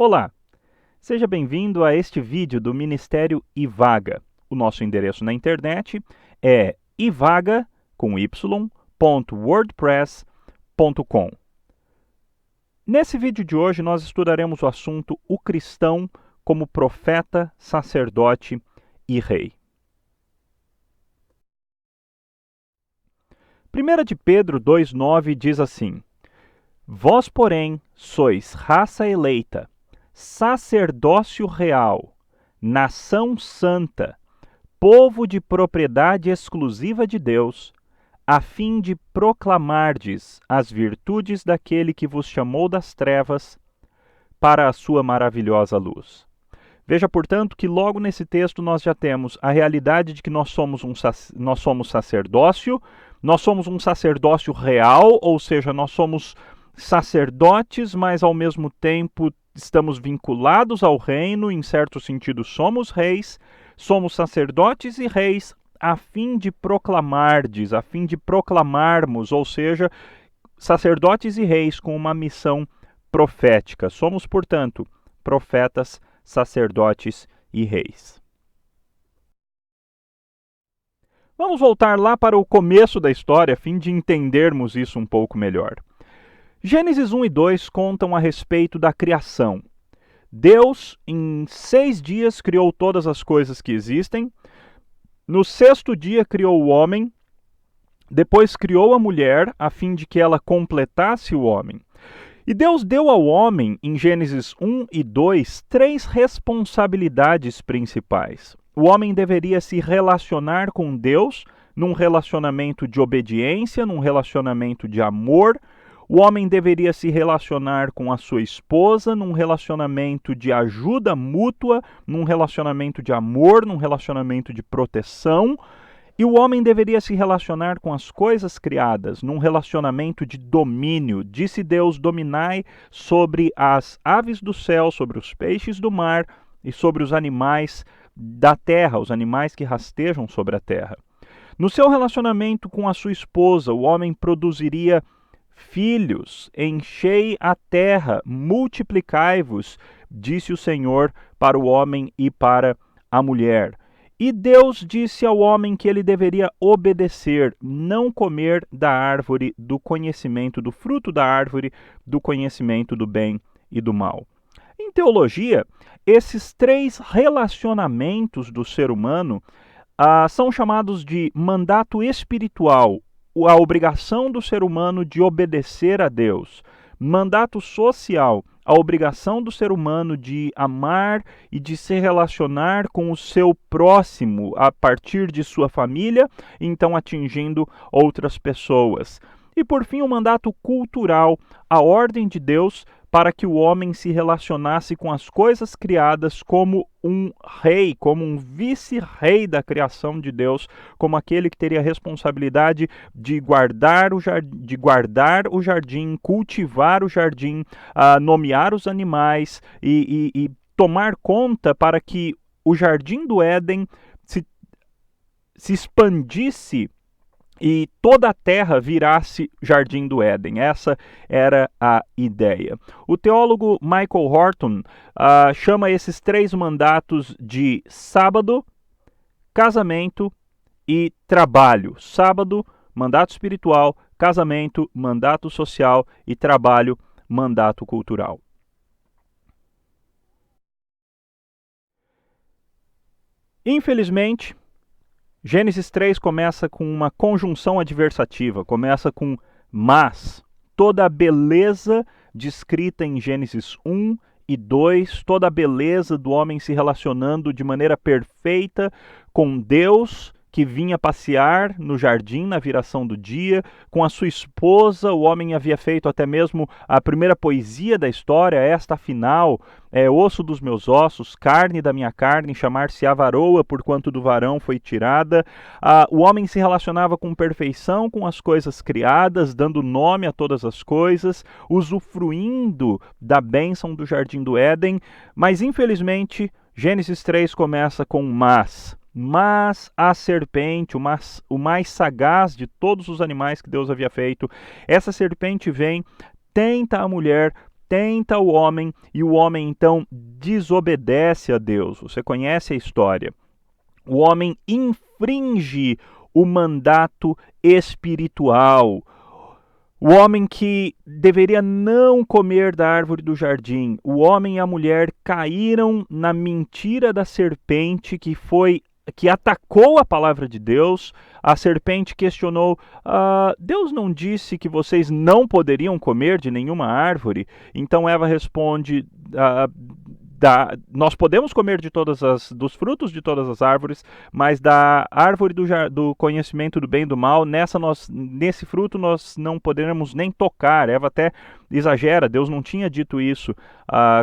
Olá, seja bem-vindo a este vídeo do Ministério Ivaga. O nosso endereço na internet é ivaga.wordpress.com. Nesse vídeo de hoje nós estudaremos o assunto o cristão como profeta, sacerdote e rei. 1 de Pedro 2,9 diz assim: Vós, porém, sois raça eleita, sacerdócio real, nação santa, povo de propriedade exclusiva de Deus, a fim de proclamardes as virtudes daquele que vos chamou das trevas para a sua maravilhosa luz. Veja, portanto, que logo nesse texto nós já temos a realidade de que nós somos sacerdócio, nós somos um sacerdócio real, ou seja, nós somos sacerdotes, mas ao mesmo tempo estamos vinculados ao reino, em certo sentido somos reis, somos sacerdotes e reis a fim de proclamardes, a fim de proclamarmos, ou seja, sacerdotes e reis com uma missão profética. Somos, portanto, profetas, sacerdotes e reis. Vamos voltar lá para o começo da história, a fim de entendermos isso um pouco melhor. Gênesis 1 e 2 contam a respeito da criação. Deus, em 6 dias, criou todas as coisas que existem. No 6º dia, criou o homem. Depois, criou a mulher, a fim de que ela completasse o homem. E Deus deu ao homem, em Gênesis 1 e 2, 3 responsabilidades principais. O homem deveria se relacionar com Deus num relacionamento de obediência, num relacionamento de amor. O homem deveria se relacionar com a sua esposa num relacionamento de ajuda mútua, num relacionamento de amor, num relacionamento de proteção. E o homem deveria se relacionar com as coisas criadas num relacionamento de domínio. Disse Deus: dominai sobre as aves do céu, sobre os peixes do mar e sobre os animais da terra, os animais que rastejam sobre a terra. No seu relacionamento com a sua esposa, o homem produziria filhos, enchei a terra, multiplicai-vos, disse o Senhor para o homem e para a mulher. E Deus disse ao homem que ele deveria obedecer, não comer da árvore do conhecimento, do fruto da árvore do conhecimento do bem e do mal. Em teologia, esses 3 relacionamentos do ser humano são chamados de mandato espiritual, a obrigação do ser humano de obedecer a Deus. Mandato social, a obrigação do ser humano de amar e de se relacionar com o seu próximo a partir de sua família, então atingindo outras pessoas. E por fim, o mandato cultural, a ordem de Deus para que o homem se relacionasse com as coisas criadas como um rei, como um vice-rei da criação de Deus, como aquele que teria a responsabilidade de guardar o jardim, cultivar o jardim, nomear os animais e tomar conta para que o jardim do Éden se expandisse e toda a terra virasse jardim do Éden. Essa era a ideia. O teólogo Michael Horton chama esses 3 mandatos de sábado, casamento e trabalho. Sábado, mandato espiritual; casamento, mandato social; e trabalho, mandato cultural. Infelizmente, Gênesis 3 começa com uma conjunção adversativa, começa com mas. Toda a beleza descrita em Gênesis 1 e 2, toda a beleza do homem se relacionando de maneira perfeita com Deus, que vinha passear no jardim na viração do dia, com a sua esposa. O homem havia feito até mesmo a primeira poesia da história: esta afinal é osso dos meus ossos, carne da minha carne, chamar-se-á varoa, porquanto do varão foi tirada. O homem se relacionava com perfeição com as coisas criadas, dando nome a todas as coisas, usufruindo da bênção do jardim do Éden. Mas infelizmente Gênesis 3 começa com mas. Mas a serpente, o mais sagaz de todos os animais que Deus havia feito, essa serpente vem, tenta a mulher tenta o homem e o homem então desobedece a Deus. Você conhece a história. O homem infringe o mandato espiritual. O homem que deveria não comer da árvore do jardim, o homem e a mulher caíram na mentira da serpente que atacou a palavra de Deus. A serpente questionou: Deus não disse que vocês não poderiam comer de nenhuma árvore? Então Eva responde: nós podemos comer dos frutos de todas as árvores, mas da árvore do conhecimento do bem e do mal, nesse fruto nós não poderemos nem tocar. Eva até exagera, Deus não tinha dito isso,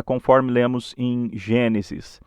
conforme lemos em Gênesis.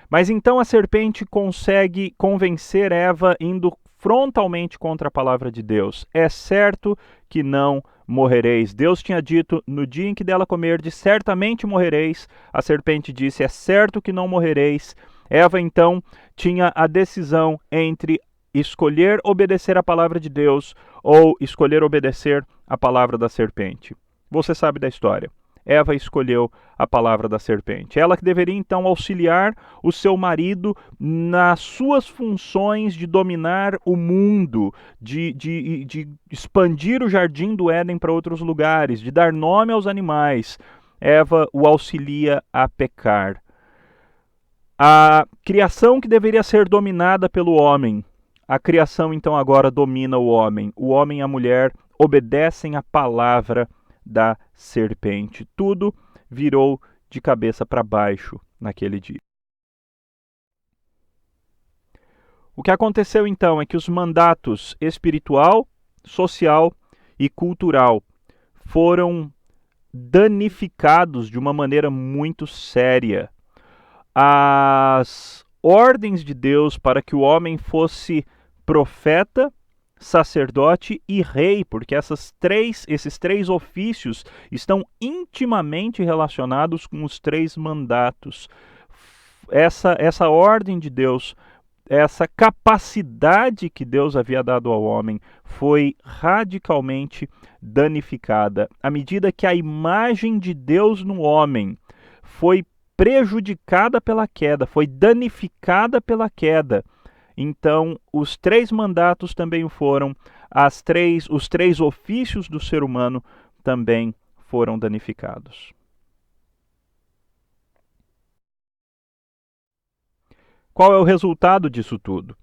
Mas então a serpente consegue convencer Eva indo frontalmente contra a palavra de Deus. É certo que não morrereis. Deus tinha dito: no dia em que dela comerdes, certamente morrereis. A serpente disse: é certo que não morrereis. Eva então tinha a decisão entre escolher obedecer a palavra de Deus ou escolher obedecer a palavra da serpente. Você sabe da história. Eva escolheu a palavra da serpente. Ela que deveria então auxiliar o seu marido nas suas funções de dominar o mundo, de expandir o jardim do Éden para outros lugares, de dar nome aos animais. Eva o auxilia a pecar. A criação que deveria ser dominada pelo homem, a criação então agora domina o homem. O homem e a mulher obedecem a palavra da serpente. Tudo virou de cabeça para baixo naquele dia. O que aconteceu então é que os mandatos espiritual, social e cultural foram danificados de uma maneira muito séria. As ordens de Deus para que o homem fosse profeta, sacerdote e rei, porque esses três ofícios estão intimamente relacionados com os 3 mandatos. Essa ordem de Deus, essa capacidade que Deus havia dado ao homem, foi radicalmente danificada. À medida que a imagem de Deus no homem foi prejudicada pela queda, foi danificada pela queda, então, os 3 mandatos também foram, os 3 ofícios do ser humano também foram danificados. Qual é o resultado disso tudo?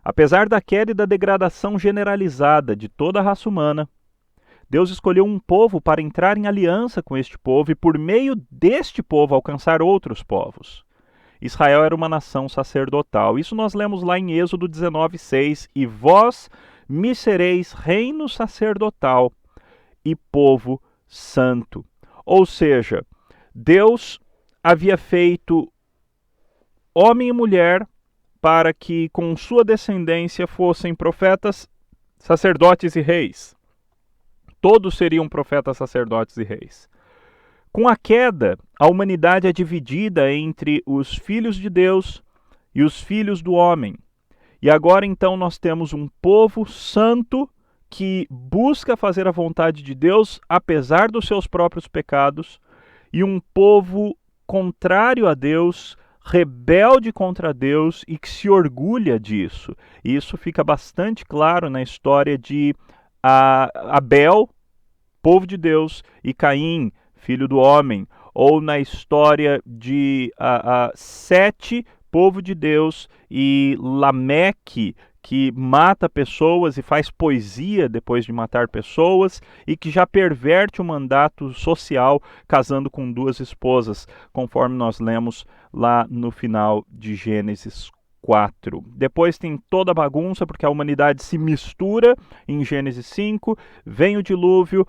Apesar da queda e da degradação generalizada de toda a raça humana, Deus escolheu um povo para entrar em aliança com este povo e, por meio deste povo, alcançar outros povos. Israel era uma nação sacerdotal. Isso nós lemos lá em Êxodo 19:6. E vós me sereis reino sacerdotal e povo santo. Ou seja, Deus havia feito homem e mulher para que com sua descendência fossem profetas, sacerdotes e reis. Todos seriam profetas, sacerdotes e reis. Com a queda, a humanidade é dividida entre os filhos de Deus e os filhos do homem. E agora então nós temos um povo santo que busca fazer a vontade de Deus apesar dos seus próprios pecados, e um povo contrário a Deus, rebelde contra Deus e que se orgulha disso. E isso fica bastante claro na história de Abel, povo de Deus, e Caim, filho do homem, ou na história de Sete, povo de Deus, e Lameque, que mata pessoas e faz poesia depois de matar pessoas, e que já perverte o mandato social casando com 2 esposas, conforme nós lemos lá no final de Gênesis 4. Depois tem toda a bagunça, porque a humanidade se mistura em Gênesis 5, vem o dilúvio.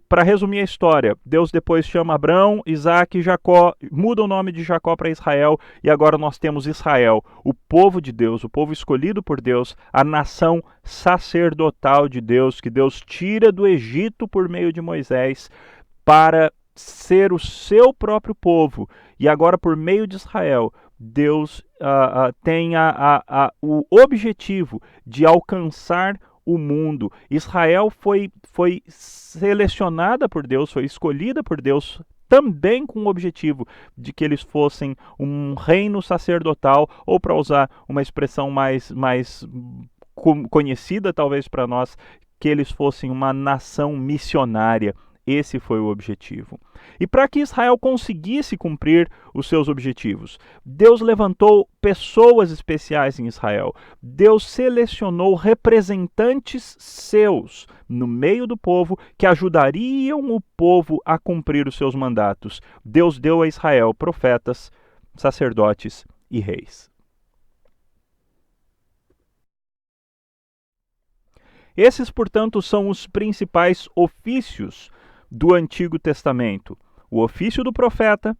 Para resumir a história, Deus depois chama Abrão, Isaac e Jacó, muda o nome de Jacó para Israel, e agora nós temos Israel, o povo de Deus, o povo escolhido por Deus, a nação sacerdotal de Deus, que Deus tira do Egito por meio de Moisés para ser o seu próprio povo. E agora, por meio de Israel, Deus tem o objetivo de alcançar o mundo. Israel foi selecionada por Deus, foi escolhida por Deus também com o objetivo de que eles fossem um reino sacerdotal, ou para usar uma expressão mais conhecida talvez para nós, que eles fossem uma nação missionária. Esse foi o objetivo. E para que Israel conseguisse cumprir os seus objetivos, Deus levantou pessoas especiais em Israel. Deus selecionou representantes seus no meio do povo que ajudariam o povo a cumprir os seus mandatos. Deus deu a Israel profetas, sacerdotes e reis. Esses, portanto, são os principais ofícios do Antigo Testamento: o ofício do profeta,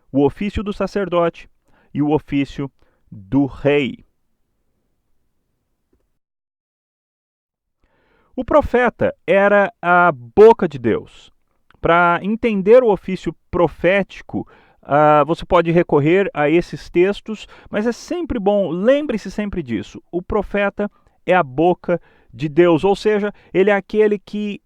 o ofício do sacerdote e o ofício do rei. O profeta era a boca de Deus. Para entender o ofício profético, você pode recorrer a esses textos, mas é sempre bom, lembre-se sempre disso: o profeta é a boca de Deus, ou seja, ele é aquele que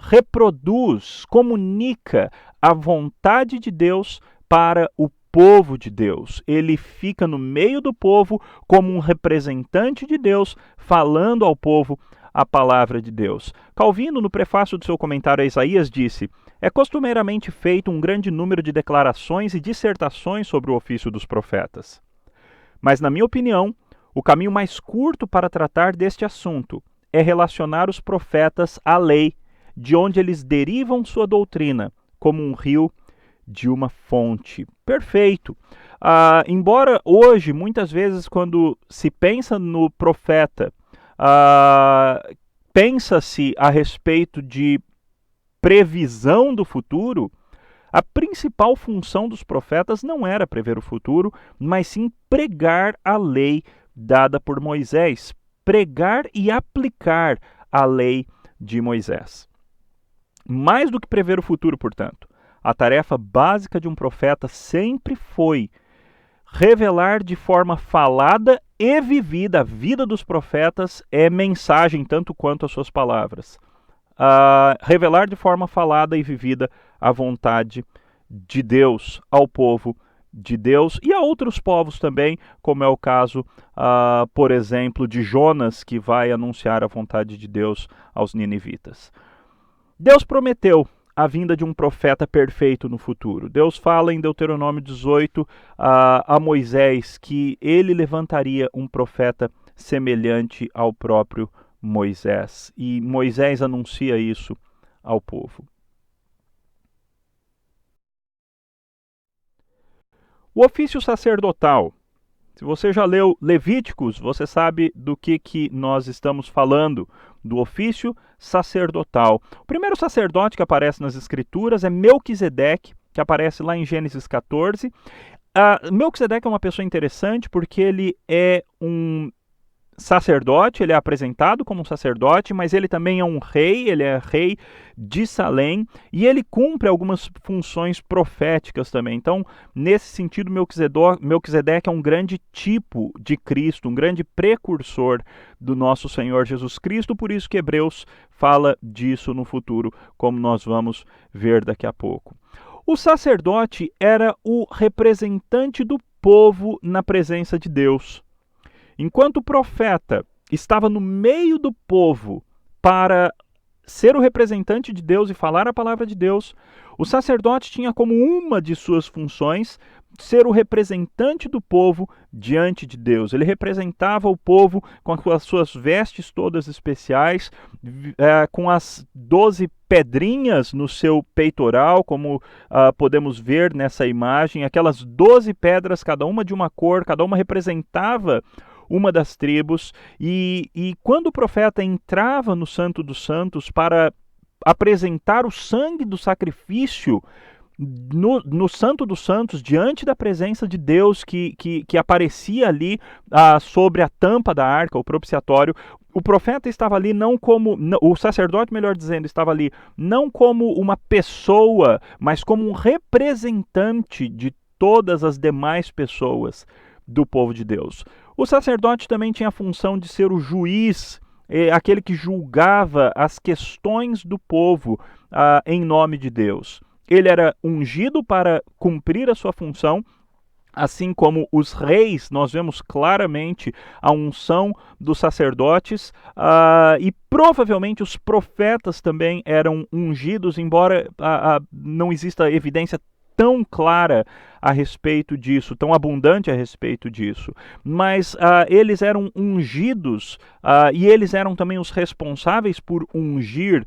reproduz, comunica a vontade de Deus para o povo de Deus. Ele fica no meio do povo como um representante de Deus, falando ao povo a palavra de Deus. Calvino, no prefácio do seu comentário a Isaías, disse: é costumeiramente feito um grande número de declarações e dissertações sobre o ofício dos profetas. Mas, na minha opinião, o caminho mais curto para tratar deste assunto é relacionar os profetas à lei, de onde eles derivam sua doutrina, como um rio de uma fonte. Perfeito. Embora hoje, muitas vezes, quando se pensa no profeta, pensa-se a respeito de previsão do futuro, a principal função dos profetas não era prever o futuro, mas sim pregar a lei dada por Moisés, pregar e aplicar a lei de Moisés. Mais do que prever o futuro, portanto, a tarefa básica de um profeta sempre foi revelar de forma falada e vivida. A vida dos profetas é mensagem tanto quanto as suas palavras. Revelar de forma falada e vivida a vontade de Deus ao povo de Deus e a outros povos também, como é o caso, por exemplo, de Jonas, que vai anunciar a vontade de Deus aos ninivitas. Deus prometeu a vinda de um profeta perfeito no futuro. Deus fala em Deuteronômio 18 a Moisés que ele levantaria um profeta semelhante ao próprio Moisés. E Moisés anuncia isso ao povo. O ofício sacerdotal. Se você já leu Levíticos, você sabe do que nós estamos falando, do ofício sacerdotal. O primeiro sacerdote que aparece nas Escrituras é Melquisedeque, que aparece lá em Gênesis 14. Melquisedeque é uma pessoa interessante porque ele é um sacerdote, ele é apresentado como um sacerdote, mas ele também é um rei, ele é rei de Salém, e ele cumpre algumas funções proféticas também. Então, nesse sentido, Melquisedeque é um grande tipo de Cristo, um grande precursor do nosso Senhor Jesus Cristo, por isso que Hebreus fala disso no futuro, como nós vamos ver daqui a pouco. O sacerdote era o representante do povo na presença de Deus. Enquanto o profeta estava no meio do povo para ser o representante de Deus e falar a palavra de Deus, o sacerdote tinha como uma de suas funções ser o representante do povo diante de Deus. Ele representava o povo com as suas vestes todas especiais, com as 12 pedrinhas no seu peitoral, como podemos ver nessa imagem. Aquelas 12 pedras, cada uma de uma cor, cada uma representava uma das tribos, e quando o profeta entrava no Santo dos Santos para apresentar o sangue do sacrifício no Santo dos Santos, diante da presença de Deus que aparecia ali sobre a tampa da arca, o propiciatório, o profeta estava ali não como, o sacerdote, melhor dizendo, estava ali não como uma pessoa, mas como um representante de todas as demais pessoas do povo de Deus. O sacerdote também tinha a função de ser o juiz, aquele que julgava as questões do povo em nome de Deus. Ele era ungido para cumprir a sua função. Assim como os reis, nós vemos claramente a unção dos sacerdotes, e provavelmente os profetas também eram ungidos, embora não exista evidência tão clara a respeito disso, tão abundante a respeito disso. Mas eles eram ungidos, e eles eram também os responsáveis por ungir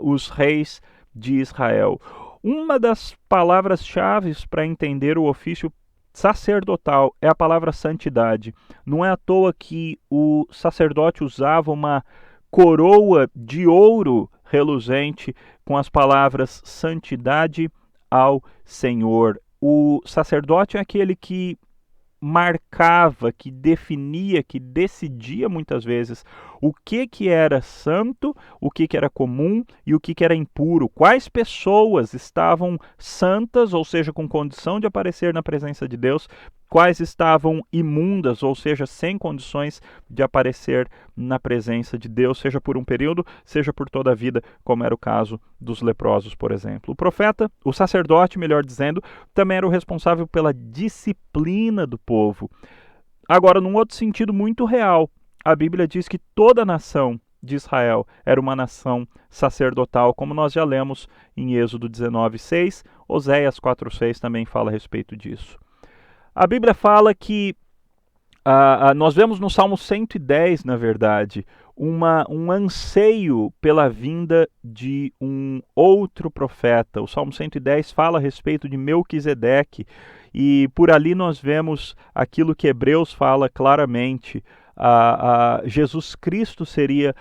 os reis de Israel. Uma das palavras-chave para entender o ofício sacerdotal é a palavra santidade. Não é à toa que o sacerdote usava uma coroa de ouro reluzente com as palavras santidade ao Senhor. O sacerdote é aquele que marcava, que definia, que decidia muitas vezes o que era santo, o que era comum e o que era impuro. Quais pessoas estavam santas, ou seja, com condição de aparecer na presença de Deus, quais estavam imundas, ou seja, sem condições de aparecer na presença de Deus, seja por um período, seja por toda a vida, como era o caso dos leprosos, por exemplo. O profeta, o sacerdote, melhor dizendo, também era o responsável pela disciplina do povo. Agora, num outro sentido muito real, a Bíblia diz que toda a nação de Israel era uma nação sacerdotal, como nós já lemos em Êxodo 19:6, Oséias 4:6 também fala a respeito disso. A Bíblia fala que, nós vemos no Salmo 110, na verdade, um anseio pela vinda de um outro profeta. O Salmo 110 fala a respeito de Melquisedeque, e por ali nós vemos aquilo que Hebreus fala claramente. Jesus Cristo seria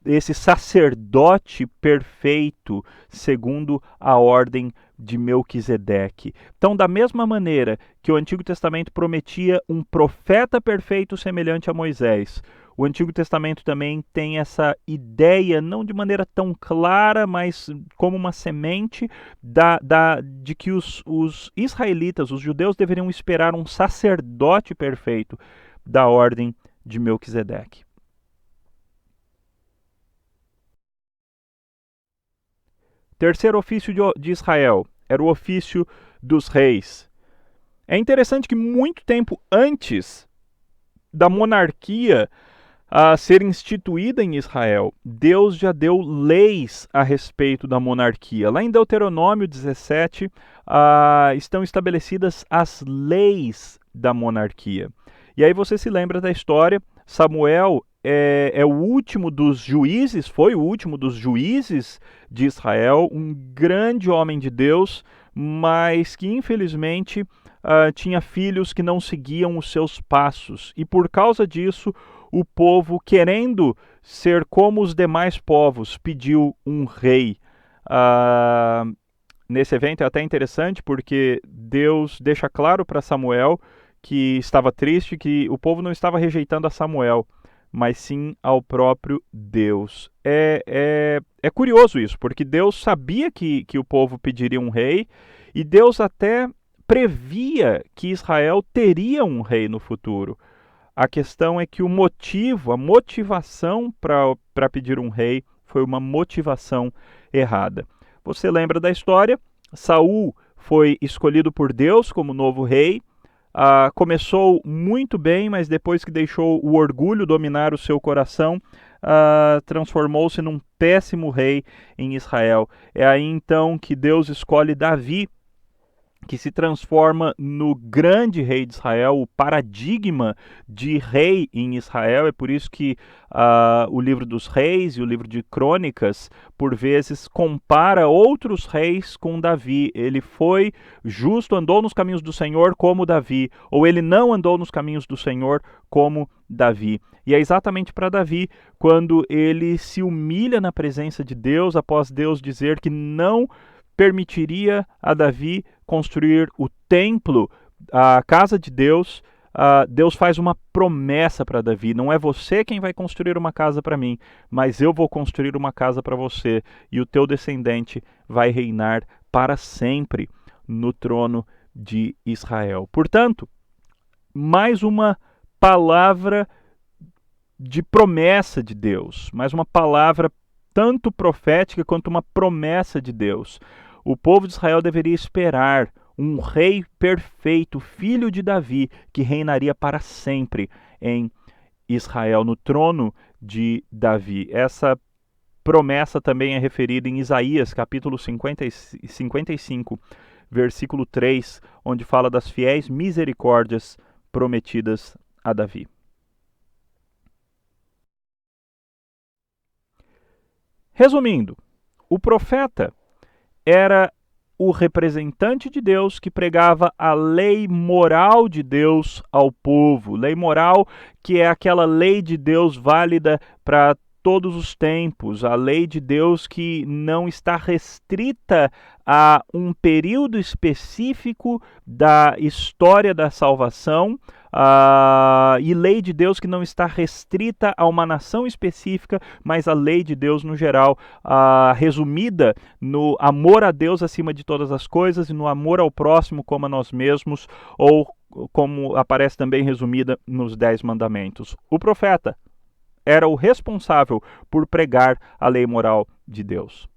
esse sacerdote perfeito, segundo a ordem de Melquisedeque. Então, da mesma maneira que o Antigo Testamento prometia um profeta perfeito semelhante a Moisés, o Antigo Testamento também tem essa ideia, não de maneira tão clara, mas como uma semente de que os israelitas, os judeus, deveriam esperar um sacerdote perfeito da ordem de Melquisedeque. Terceiro ofício de Israel era o ofício dos reis. É interessante que muito tempo antes da monarquia ser instituída em Israel, Deus já deu leis a respeito da monarquia. Lá em Deuteronômio 17 estão estabelecidas as leis da monarquia. E aí você se lembra da história, Samuel é o último dos juízes, foi o último dos juízes de Israel, um grande homem de Deus, mas que infelizmente tinha filhos que não seguiam os seus passos. E por causa disso, o povo, querendo ser como os demais povos, pediu um rei. Nesse evento é até interessante porque Deus deixa claro para Samuel que estava triste, que o povo não estava rejeitando a Samuel, mas sim ao próprio Deus. É curioso isso, porque Deus sabia que o povo pediria um rei, e Deus até previa que Israel teria um rei no futuro. A questão é que o motivo, a motivação para pedir um rei foi uma motivação errada. Você lembra da história? Saul foi escolhido por Deus como novo rei. Começou muito bem, mas depois que deixou o orgulho dominar o seu coração, transformou-se num péssimo rei em Israel. É aí então que Deus escolhe Davi, que se transforma no grande rei de Israel, o paradigma de rei em Israel. É por isso que o livro dos reis e o livro de crônicas, por vezes, compara outros reis com Davi. Ele foi justo, andou nos caminhos do Senhor como Davi, ou ele não andou nos caminhos do Senhor como Davi. E é exatamente para Davi, quando ele se humilha na presença de Deus, após Deus dizer que não permitiria a Davi construir o templo, a casa de Deus. Deus faz uma promessa para Davi: não é você quem vai construir uma casa para mim, mas eu vou construir uma casa para você, e o teu descendente vai reinar para sempre no trono de Israel. Portanto, mais uma palavra de promessa de Deus, mas uma palavra tanto profética quanto uma promessa de Deus. O povo de Israel deveria esperar um rei perfeito, filho de Davi, que reinaria para sempre em Israel, no trono de Davi. Essa promessa também é referida em Isaías, capítulo 55, versículo 3, onde fala das fiéis misericórdias prometidas a Davi. Resumindo, o profeta era o representante de Deus que pregava a lei moral de Deus ao povo. Lei moral que é aquela lei de Deus válida para todos os tempos, a lei de Deus que não está restrita a um período específico da história da salvação, e lei de Deus que não está restrita a uma nação específica, mas a lei de Deus no geral, resumida no amor a Deus acima de todas as coisas e no amor ao próximo como a nós mesmos, ou como aparece também resumida nos 10 mandamentos. O profeta era o responsável por pregar a lei moral de Deus.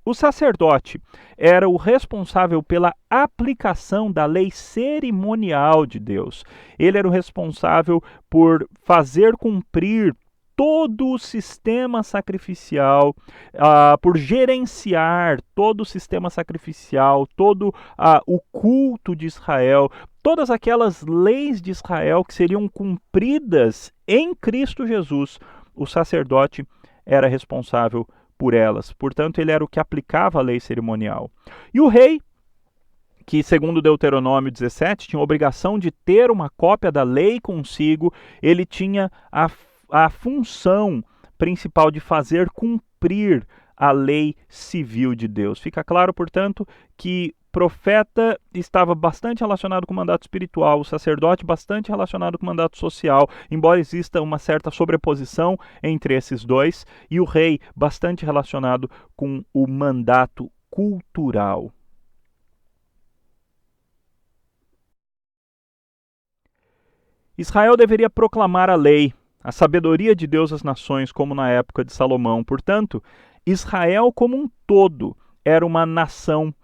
O sacerdote era o responsável pela aplicação da lei cerimonial de Deus. Ele era o responsável por fazer cumprir todo o sistema sacrificial, por gerenciar todo o sistema sacrificial, todo o culto de Israel, todas aquelas leis de Israel que seriam cumpridas em Cristo Jesus. O sacerdote era responsável por elas. Portanto, ele era o que aplicava a lei cerimonial. E o rei, que segundo Deuteronômio 17, tinha a obrigação de ter uma cópia da lei consigo, ele tinha a função principal de fazer cumprir a lei civil de Deus. Fica claro, portanto, que profeta estava bastante relacionado com o mandato espiritual, o sacerdote bastante relacionado com o mandato social, embora exista uma certa sobreposição entre esses dois, e o rei bastante relacionado com o mandato cultural. Israel deveria proclamar a lei, a sabedoria de Deus às nações, como na época de Salomão. Portanto, Israel como um todo era uma nação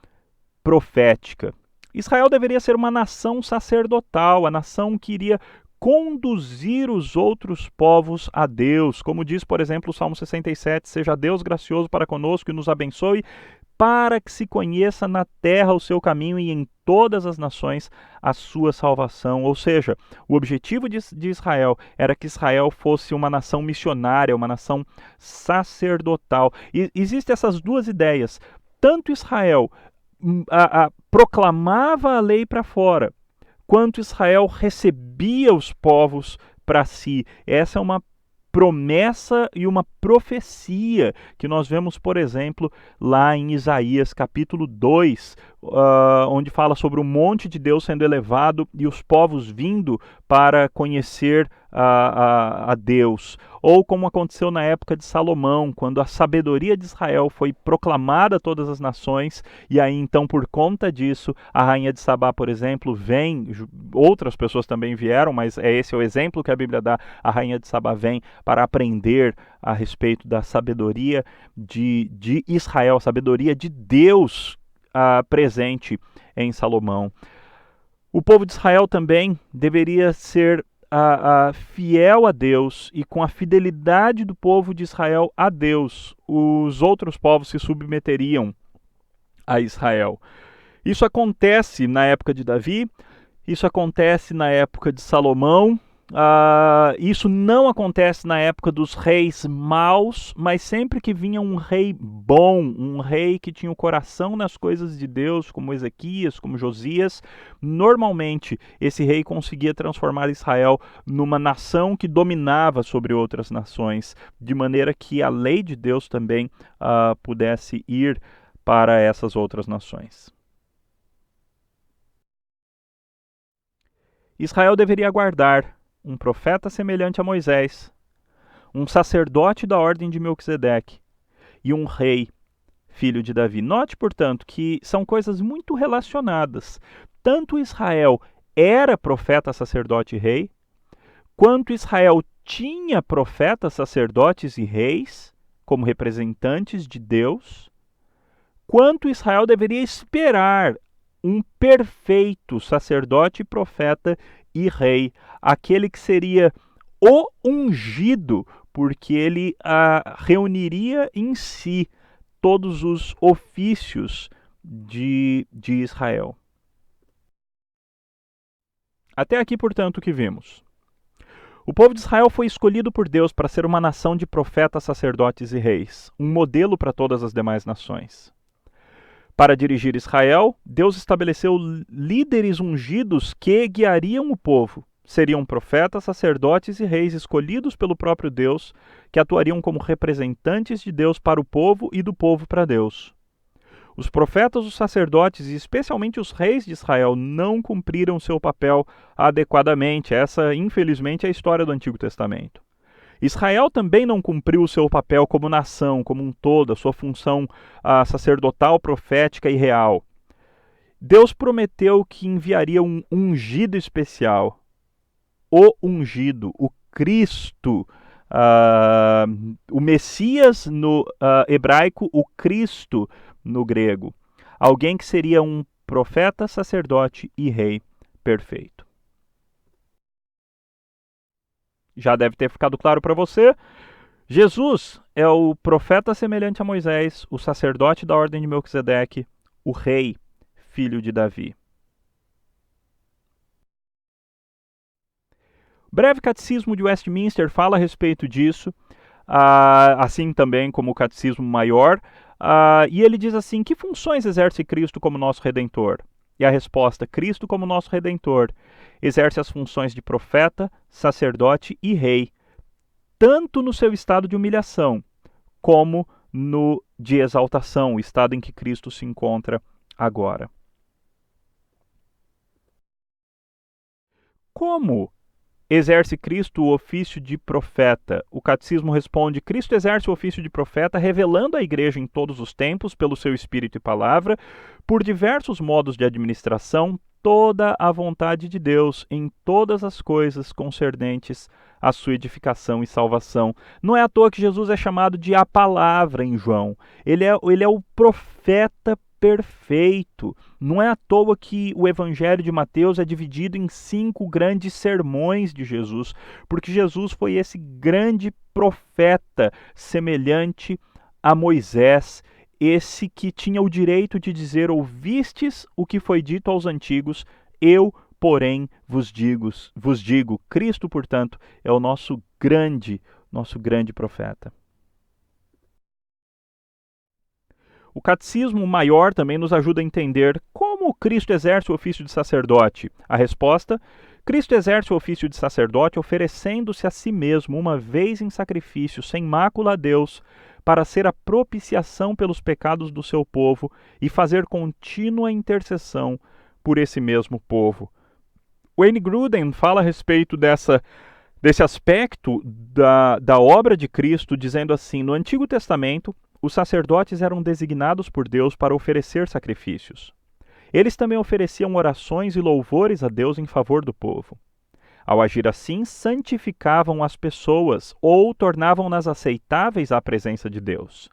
profética. Israel deveria ser uma nação sacerdotal, a nação que iria conduzir os outros povos a Deus. Como diz, por exemplo, o Salmo 67, seja Deus gracioso para conosco e nos abençoe, para que se conheça na terra o seu caminho e em todas as nações a sua salvação. Ou seja, o objetivo de Israel era que Israel fosse uma nação missionária, uma nação sacerdotal. E existem essas duas ideias. Tanto Israel proclamava a lei para fora, quanto Israel recebia os povos para si. Essa é uma promessa e uma profecia que nós vemos, por exemplo, lá em Isaías capítulo 2, onde fala sobre o monte de Deus sendo elevado e os povos vindo para conhecer a Deus. Ou como aconteceu na época de Salomão, quando a sabedoria de Israel foi proclamada a todas as nações, e aí então por conta disso, a rainha de Sabá, por exemplo, vem, outras pessoas também vieram, mas esse é o exemplo que a Bíblia dá, a rainha de Sabá vem para aprender a respeito da sabedoria de Israel, a sabedoria de Deus presente em Salomão. O povo de Israel também deveria ser fiel a Deus, e com a fidelidade do povo de Israel a Deus, os outros povos se submeteriam a Israel. Isso acontece na época de Davi, isso acontece na época de Salomão, isso não acontece na época dos reis maus, mas sempre que vinha um rei bom, um rei que tinha o coração nas coisas de Deus, como Ezequias, como Josias, normalmente esse rei conseguia transformar Israel numa nação que dominava sobre outras nações, de maneira que a lei de Deus também pudesse ir para essas outras nações. Israel deveria aguardar um profeta semelhante a Moisés, um sacerdote da ordem de Melquisedeque e um rei, filho de Davi. Note, portanto, que são coisas muito relacionadas. Tanto Israel era profeta, sacerdote e rei, quanto Israel tinha profetas, sacerdotes e reis como representantes de Deus, quanto Israel deveria esperar um perfeito sacerdote, profeta e rei, aquele que seria o ungido, porque ele reuniria em si todos os ofícios de Israel. Até aqui, portanto, o que vimos. O povo de Israel foi escolhido por Deus para ser uma nação de profetas, sacerdotes e reis, um modelo para todas as demais nações. Para dirigir Israel, Deus estabeleceu líderes ungidos que guiariam o povo. Seriam profetas, sacerdotes e reis escolhidos pelo próprio Deus, que atuariam como representantes de Deus para o povo e do povo para Deus. Os profetas, os sacerdotes e especialmente os reis de Israel não cumpriram seu papel adequadamente. Essa, infelizmente, é a história do Antigo Testamento. Israel também não cumpriu o seu papel como nação, como um todo, a sua função sacerdotal, profética e real. Deus prometeu que enviaria um ungido especial, o ungido, o Cristo, o Messias no hebraico, o Cristo no grego. Alguém que seria um profeta, sacerdote e rei perfeito. Já deve ter ficado claro para você. Jesus é o profeta semelhante a Moisés, o sacerdote da ordem de Melquisedeque, o rei, filho de Davi. O breve catecismo de Westminster fala a respeito disso, assim também como o catecismo maior, e ele diz assim: que funções exerce Cristo como nosso Redentor? E a resposta: Cristo como nosso Redentor exerce as funções de profeta, sacerdote e rei, tanto no seu estado de humilhação, como no de exaltação, o estado em que Cristo se encontra agora. Como exerce Cristo o ofício de profeta? O catecismo responde: Cristo exerce o ofício de profeta, revelando à igreja em todos os tempos, pelo seu espírito e palavra, por diversos modos de administração, toda a vontade de Deus em todas as coisas concernentes à sua edificação e salvação. Não é à toa que Jesus é chamado de a palavra em João. Ele é o profeta perfeito. Não é à toa que o Evangelho de Mateus é dividido em 5 grandes sermões de Jesus, porque Jesus foi esse grande profeta semelhante a Moisés, esse que tinha o direito de dizer: ouvistes o que foi dito aos antigos, eu, porém, vos digo. Cristo, portanto, é o nosso grande profeta. O catecismo maior também nos ajuda a entender como Cristo exerce o ofício de sacerdote. A resposta: Cristo exerce o ofício de sacerdote oferecendo-se a si mesmo uma vez em sacrifício, sem mácula a Deus, para ser a propiciação pelos pecados do seu povo e fazer contínua intercessão por esse mesmo povo. Wayne Grudem fala a respeito desse aspecto da obra de Cristo, dizendo assim: no Antigo Testamento, os sacerdotes eram designados por Deus para oferecer sacrifícios. Eles também ofereciam orações e louvores a Deus em favor do povo. Ao agir assim, santificavam as pessoas ou tornavam-nas aceitáveis à presença de Deus.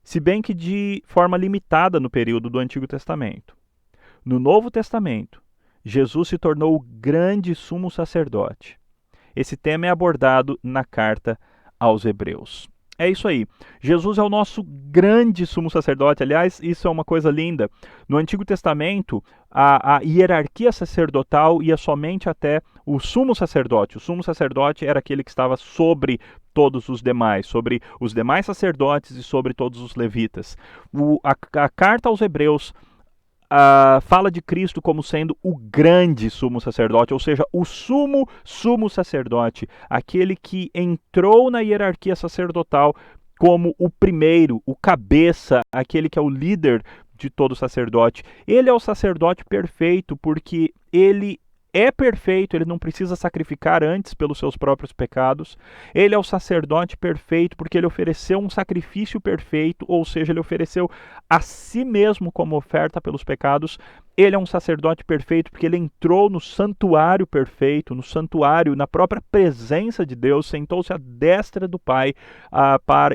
Se bem que de forma limitada no período do Antigo Testamento. No Novo Testamento, Jesus se tornou o grande sumo sacerdote. Esse tema é abordado na carta aos Hebreus. É isso aí. Jesus é o nosso grande sumo sacerdote. Aliás, isso é uma coisa linda. No Antigo Testamento, a hierarquia sacerdotal ia somente até o sumo sacerdote. O sumo sacerdote era aquele que estava sobre todos os demais, sobre os demais sacerdotes e sobre todos os levitas. A carta aos Hebreus fala de Cristo como sendo o grande sumo sacerdote, ou seja, o sumo sacerdote, aquele que entrou na hierarquia sacerdotal como o primeiro, o cabeça, aquele que é o líder de todo sacerdote. Ele é o sacerdote perfeito porque ele é perfeito, ele não precisa sacrificar antes pelos seus próprios pecados. Ele é o sacerdote perfeito porque ele ofereceu um sacrifício perfeito, ou seja, ele ofereceu a si mesmo como oferta pelos pecados. Ele é um sacerdote perfeito porque ele entrou no santuário perfeito, no santuário, na própria presença de Deus, sentou-se à destra do Pai,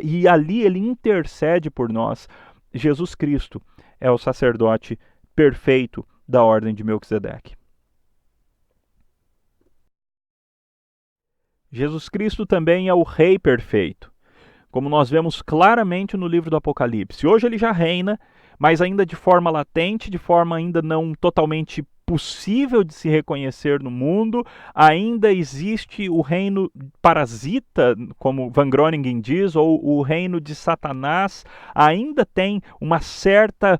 e ali ele intercede por nós. Jesus Cristo é o sacerdote perfeito da ordem de Melquisedeque. Jesus Cristo também é o Rei perfeito, como nós vemos claramente no livro do Apocalipse. Hoje ele já reina, mas ainda de forma latente, de forma ainda não totalmente possível de se reconhecer no mundo. Ainda existe o reino parasita, como Van Groningen diz, ou o reino de Satanás. Ainda tem uma certa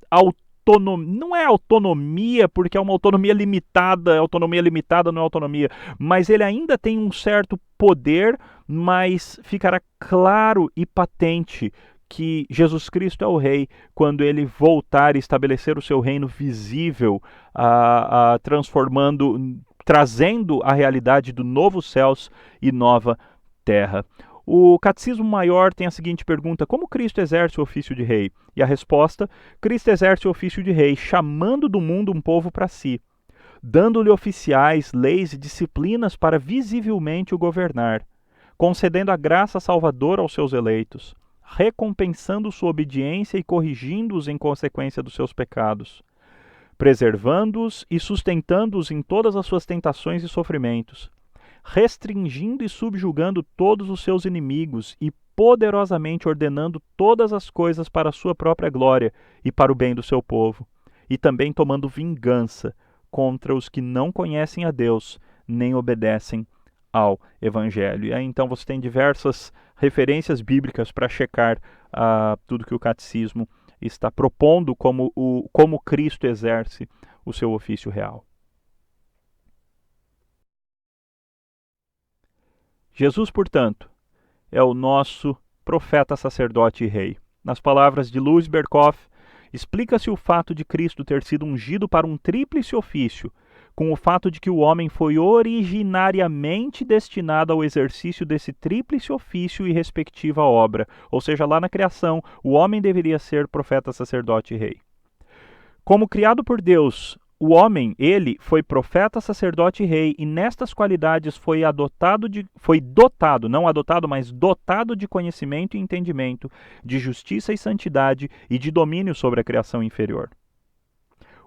autonomia, não é autonomia, porque é uma autonomia limitada não é autonomia, mas ele ainda tem um certo poder, mas ficará claro e patente que Jesus Cristo é o Rei quando ele voltar e estabelecer o seu reino visível, trazendo a realidade do novo céus e nova terra. O Catecismo Maior tem a seguinte pergunta: como Cristo exerce o ofício de rei? E a resposta: Cristo exerce o ofício de rei, chamando do mundo um povo para si, dando-lhe oficiais, leis e disciplinas para visivelmente o governar, concedendo a graça salvadora aos seus eleitos, recompensando sua obediência e corrigindo-os em consequência dos seus pecados, preservando-os e sustentando-os em todas as suas tentações e sofrimentos, restringindo e subjugando todos os seus inimigos e poderosamente ordenando todas as coisas para a sua própria glória e para o bem do seu povo, e também tomando vingança contra os que não conhecem a Deus nem obedecem ao Evangelho. E aí, então, você tem diversas referências bíblicas para checar tudo que o catecismo está propondo como Cristo exerce o seu ofício real. Jesus, portanto, é o nosso profeta, sacerdote e rei. Nas palavras de Louis Berkhof, explica-se o fato de Cristo ter sido ungido para um tríplice ofício, com o fato de que o homem foi originariamente destinado ao exercício desse tríplice ofício e respectiva obra. Ou seja, lá na criação, o homem deveria ser profeta, sacerdote e rei. Como criado por Deus, o homem, ele, foi profeta, sacerdote e rei, e nestas qualidades dotado de conhecimento e entendimento, de justiça e santidade e de domínio sobre a criação inferior.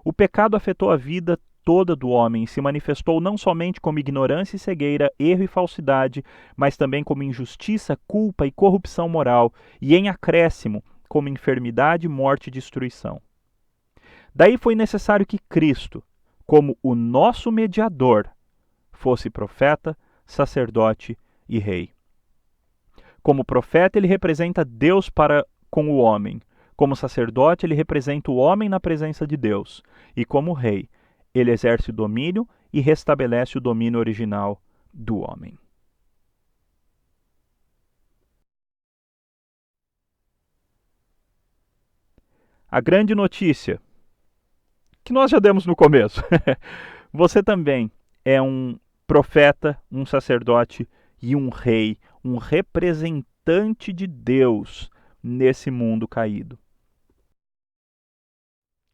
O pecado afetou a vida toda do homem e se manifestou não somente como ignorância e cegueira, erro e falsidade, mas também como injustiça, culpa e corrupção moral, e em acréscimo, como enfermidade, morte e destruição. Daí foi necessário que Cristo, como o nosso mediador, fosse profeta, sacerdote e rei. Como profeta, ele representa Deus para com o homem. Como sacerdote, ele representa o homem na presença de Deus. E como rei, ele exerce o domínio e restabelece o domínio original do homem. A grande notícia que nós já demos no começo. Você também é um profeta, um sacerdote e um rei, um representante de Deus nesse mundo caído.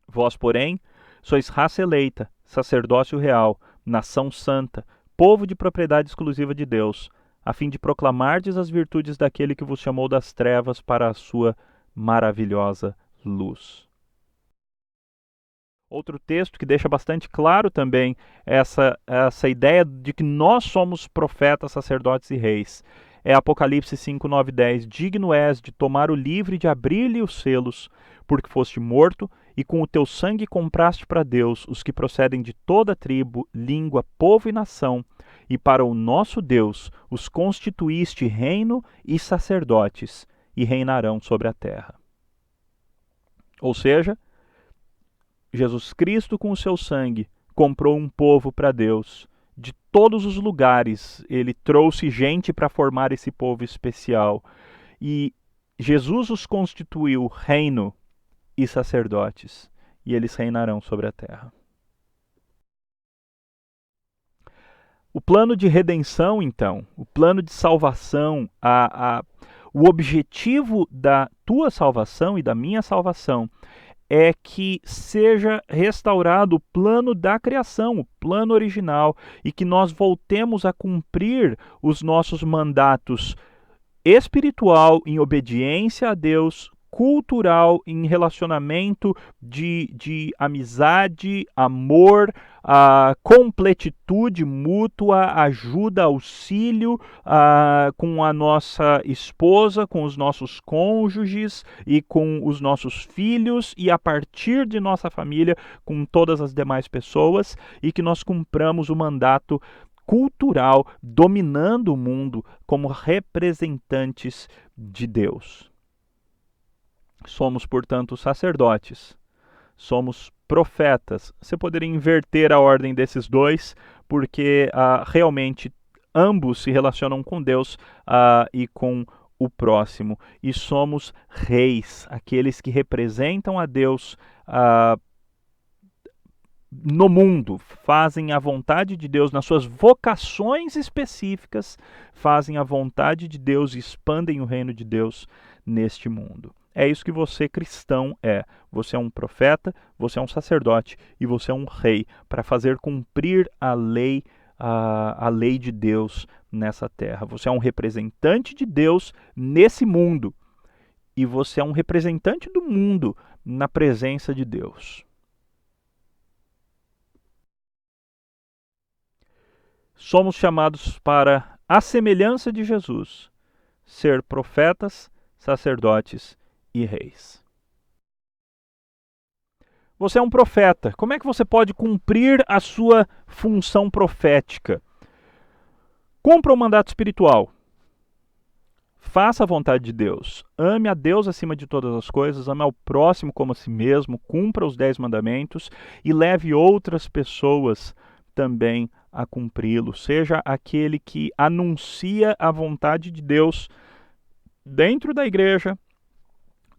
Vós, porém, sois raça eleita, sacerdócio real, nação santa, povo de propriedade exclusiva de Deus, a fim de proclamardes as virtudes daquele que vos chamou das trevas para a sua maravilhosa luz. Outro texto que deixa bastante claro também essa ideia de que nós somos profetas, sacerdotes e reis. É Apocalipse 5, 9, 10. Digno és de tomar o livro e de abrir-lhe os selos, porque foste morto, e com o teu sangue compraste para Deus os que procedem de toda tribo, língua, povo e nação, e para o nosso Deus os constituíste reino e sacerdotes, e reinarão sobre a terra. Ou seja, Jesus Cristo, com o seu sangue, comprou um povo para Deus. De todos os lugares, ele trouxe gente para formar esse povo especial. E Jesus os constituiu reino e sacerdotes, e eles reinarão sobre a terra. O plano de redenção, então, o plano de salvação, o objetivo da tua salvação e da minha salvação é que seja restaurado o plano da criação, o plano original, e que nós voltemos a cumprir os nossos mandatos espiritual em obediência a Deus, cultural em relacionamento de amizade, amor, a completitude mútua, ajuda, auxílio com a nossa esposa, com os nossos cônjuges e com os nossos filhos e a partir de nossa família com todas as demais pessoas e que nós cumpramos o mandato cultural dominando o mundo como representantes de Deus. Somos, portanto, sacerdotes, somos profetas. Você poderia inverter a ordem desses dois, porque realmente ambos se relacionam com Deus e com o próximo. E somos reis, aqueles que representam a Deus no mundo, fazem a vontade de Deus nas suas vocações específicas, fazem a vontade de Deus e expandem o reino de Deus neste mundo. É isso que você, cristão, é. Você é um profeta, você é um sacerdote e você é um rei para fazer cumprir a lei de Deus nessa terra. Você é um representante de Deus nesse mundo e você é um representante do mundo na presença de Deus. Somos chamados para, à semelhança de Jesus, ser profetas, sacerdotes e reis. Você é um profeta. Como é que você pode cumprir a sua função profética? Cumpra o mandato espiritual. Faça a vontade de Deus. Ame a Deus acima de todas as coisas, ame ao próximo como a si mesmo, cumpra os 10 mandamentos e leve outras pessoas também a cumpri-lo. Seja aquele que anuncia a vontade de Deus dentro da igreja,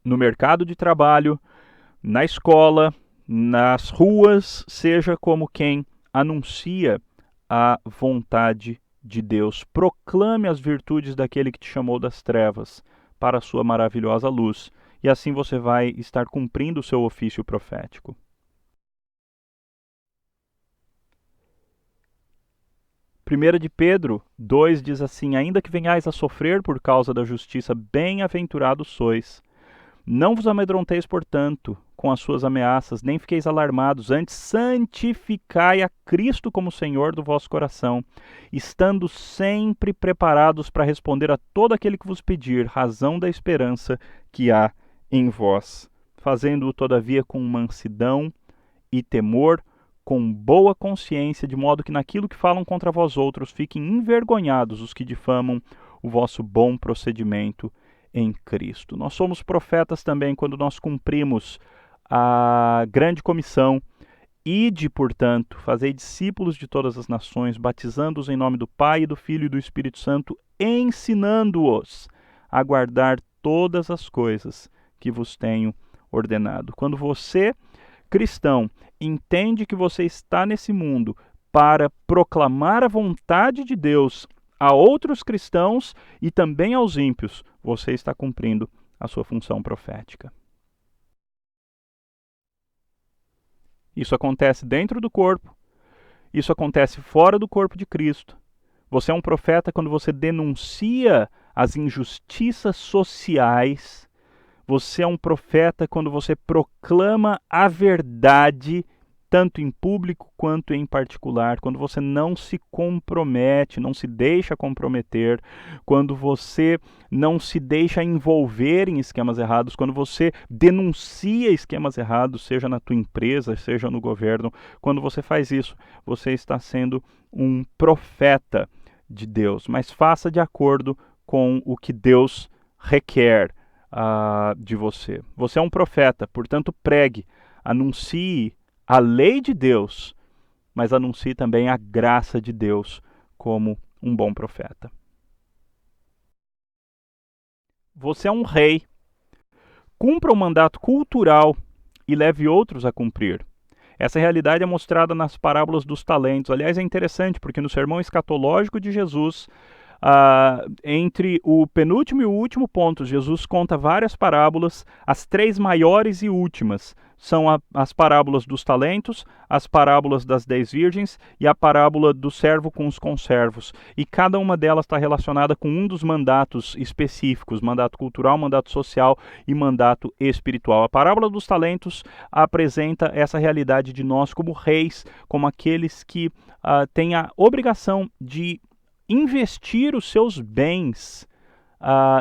no mercado de trabalho, na escola, nas ruas, seja como quem anuncia a vontade de Deus. Proclame as virtudes daquele que te chamou das trevas para a sua maravilhosa luz, e assim você vai estar cumprindo o seu ofício profético. 1 de Pedro 2 diz assim: ainda que venhais a sofrer por causa da justiça, bem-aventurados sois. Não vos amedronteis, portanto, com as suas ameaças, nem fiqueis alarmados, antes santificai a Cristo como Senhor do vosso coração, estando sempre preparados para responder a todo aquele que vos pedir razão da esperança que há em vós, fazendo-o todavia com mansidão e temor, com boa consciência, de modo que naquilo que falam contra vós outros fiquem envergonhados os que difamam o vosso bom procedimento em Cristo. Nós somos profetas também quando nós cumprimos a grande comissão. Ide, portanto, fazei discípulos de todas as nações, batizando-os em nome do Pai, e do Filho e do Espírito Santo, ensinando-os a guardar todas as coisas que vos tenho ordenado. Quando você, cristão, entende que você está nesse mundo para proclamar a vontade de Deus a outros cristãos e também aos ímpios, você está cumprindo a sua função profética. Isso acontece dentro do corpo, isso acontece fora do corpo de Cristo. Você é um profeta quando você denuncia as injustiças sociais. Você é um profeta quando você proclama a verdade, tanto em público quanto em particular, quando você não se compromete, não se deixa comprometer, quando você não se deixa envolver em esquemas errados, quando você denuncia esquemas errados, seja na tua empresa, seja no governo. Quando você faz isso, você está sendo um profeta de Deus, mas faça de acordo com o que Deus requer de você. Você é um profeta, portanto pregue, anuncie a lei de Deus, mas anuncie também a graça de Deus como um bom profeta. Você é um rei. Cumpra o mandato cultural e leve outros a cumprir. Essa realidade é mostrada nas parábolas dos talentos. Aliás, é interessante porque no sermão escatológico de Jesus, entre o penúltimo e o último ponto, Jesus conta várias parábolas. As três maiores e últimas são as parábolas dos talentos, as parábolas das 10 virgens e a parábola do servo com os conservos. E cada uma delas está relacionada com um dos mandatos específicos: mandato cultural, mandato social e mandato espiritual. A parábola dos talentos apresenta essa realidade de nós como reis, como aqueles que têm a obrigação de investir os seus bens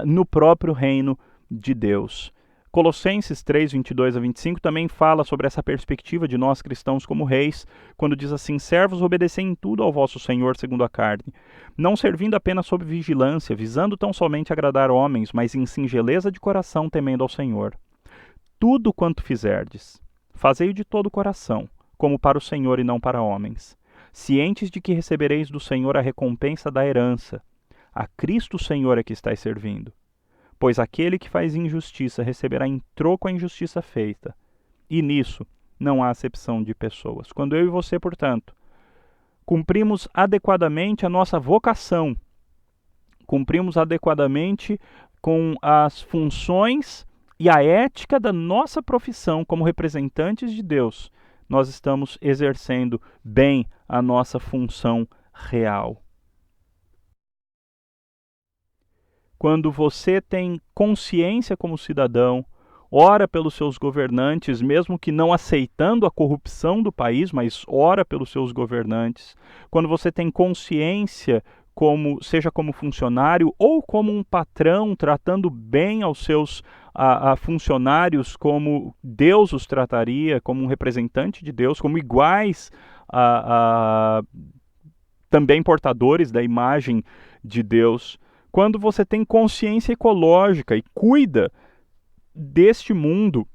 no próprio reino de Deus. Colossenses 3, 22 a 25 também fala sobre essa perspectiva de nós cristãos como reis, quando diz assim: servos, obedecei em tudo ao vosso Senhor segundo a carne, não servindo apenas sob vigilância, visando tão somente agradar homens, mas em singeleza de coração, temendo ao Senhor. Tudo quanto fizerdes, fazei-o de todo o coração, como para o Senhor e não para homens, cientes de que recebereis do Senhor a recompensa da herança. A Cristo Senhor é que estáis servindo. Pois aquele que faz injustiça receberá em troco a injustiça feita. E nisso não há acepção de pessoas. Quando eu e você, portanto, cumprimos adequadamente a nossa vocação, cumprimos adequadamente com as funções e a ética da nossa profissão como representantes de Deus, nós estamos exercendo bem a nossa função real. Quando você tem consciência como cidadão, ora pelos seus governantes, mesmo que não aceitando a corrupção do país, mas ora pelos seus governantes. Quando você tem consciência, seja como funcionário ou como um patrão, tratando bem aos seus funcionários como Deus os trataria, como um representante de Deus, como iguais também portadores da imagem de Deus. Quando você tem consciência ecológica e cuida deste mundo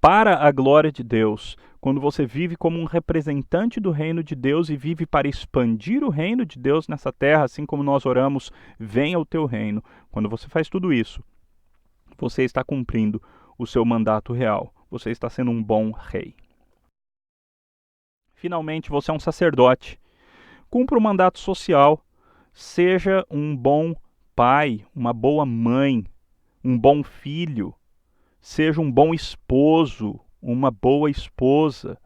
para a glória de Deus, quando você vive como um representante do reino de Deus e vive para expandir o reino de Deus nessa terra, assim como nós oramos, venha o teu reino. Quando você faz tudo isso, você está cumprindo o seu mandato real. Você está sendo um bom rei. Finalmente, você é um sacerdote. Cumpra o mandato social. Seja um bom pai, uma boa mãe, um bom filho. Seja um bom esposo, uma boa esposa.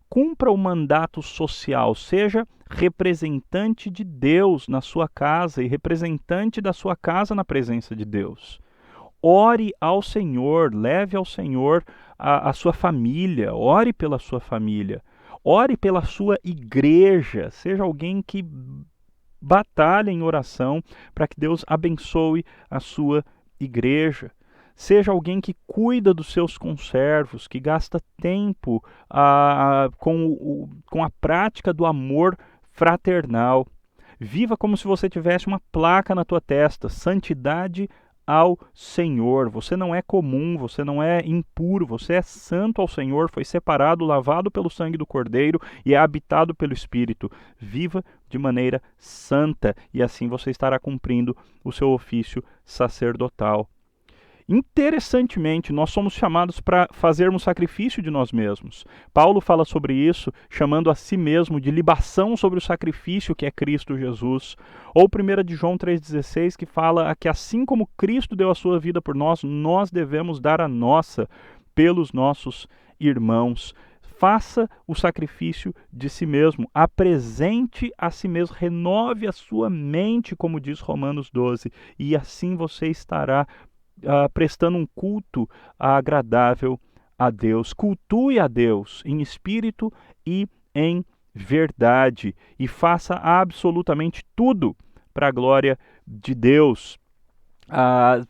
Cumpra o mandato social. Seja representante de Deus na sua casa e representante da sua casa na presença de Deus. Ore ao Senhor, leve ao Senhor a sua família, ore pela sua família, ore pela sua igreja, seja alguém que batalha em oração para que Deus abençoe a sua igreja. Seja alguém que cuida dos seus conservos, que gasta tempo com a prática do amor fraternal. Viva como se você tivesse uma placa na tua testa: santidade ao Senhor. Você não é comum, você não é impuro, você é santo ao Senhor, foi separado, lavado pelo sangue do Cordeiro e é habitado pelo Espírito. Viva de maneira santa e assim você estará cumprindo o seu ofício sacerdotal. Interessantemente, nós somos chamados para fazermos sacrifício de nós mesmos. Paulo fala sobre isso, chamando a si mesmo de libação sobre o sacrifício que é Cristo Jesus. Ou 1 de João 3,16, que fala que assim como Cristo deu a sua vida por nós, nós devemos dar a nossa pelos nossos irmãos. Faça o sacrifício de si mesmo, apresente a si mesmo, renove a sua mente, como diz Romanos 12, e assim você estará prestando um culto agradável a Deus. Cultue a Deus em espírito e em verdade e faça absolutamente tudo para a glória de Deus.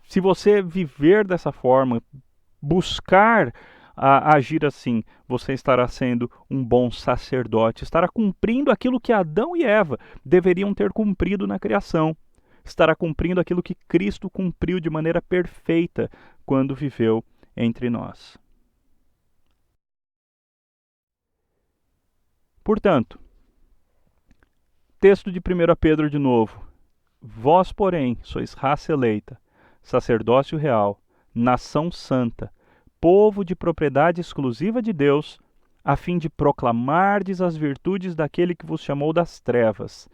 Se você viver dessa forma, buscar agir assim, você estará sendo um bom sacerdote, estará cumprindo aquilo que Adão e Eva deveriam ter cumprido na criação. Estará cumprindo aquilo que Cristo cumpriu de maneira perfeita quando viveu entre nós. Portanto, texto de 1 Pedro de novo. Vós, porém, sois raça eleita, sacerdócio real, nação santa, povo de propriedade exclusiva de Deus, a fim de proclamardes as virtudes daquele que vos chamou das trevas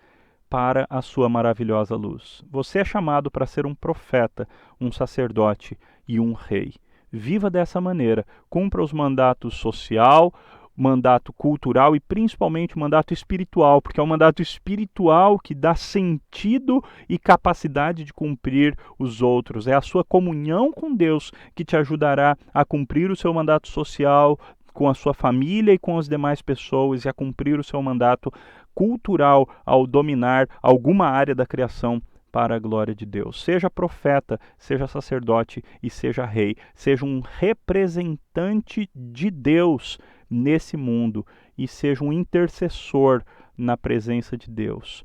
para a sua maravilhosa luz. Você é chamado para ser um profeta, um sacerdote e um rei. Viva dessa maneira, cumpra os mandatos social, mandato cultural e principalmente o mandato espiritual, porque é o mandato espiritual que dá sentido e capacidade de cumprir os outros. É a sua comunhão com Deus que te ajudará a cumprir o seu mandato social com a sua família e com as demais pessoas e a cumprir o seu mandato cultural ao dominar alguma área da criação para a glória de Deus. Seja profeta, seja sacerdote e seja rei. Seja um representante de Deus nesse mundo e seja um intercessor na presença de Deus,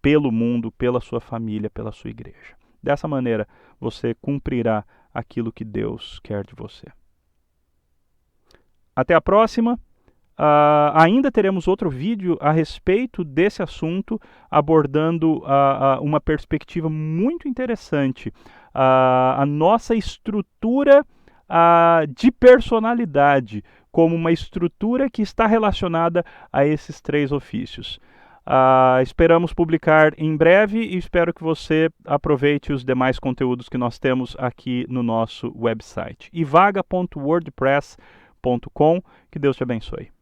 pelo mundo, pela sua família, pela sua igreja. Dessa maneira, você cumprirá aquilo que Deus quer de você. Até a próxima. Ainda teremos outro vídeo a respeito desse assunto, abordando uma perspectiva muito interessante, a nossa estrutura de personalidade, como uma estrutura que está relacionada a esses 3 ofícios. Esperamos publicar em breve e espero que você aproveite os demais conteúdos que nós temos aqui no nosso website. ivaga.wordpress.com. Que Deus te abençoe.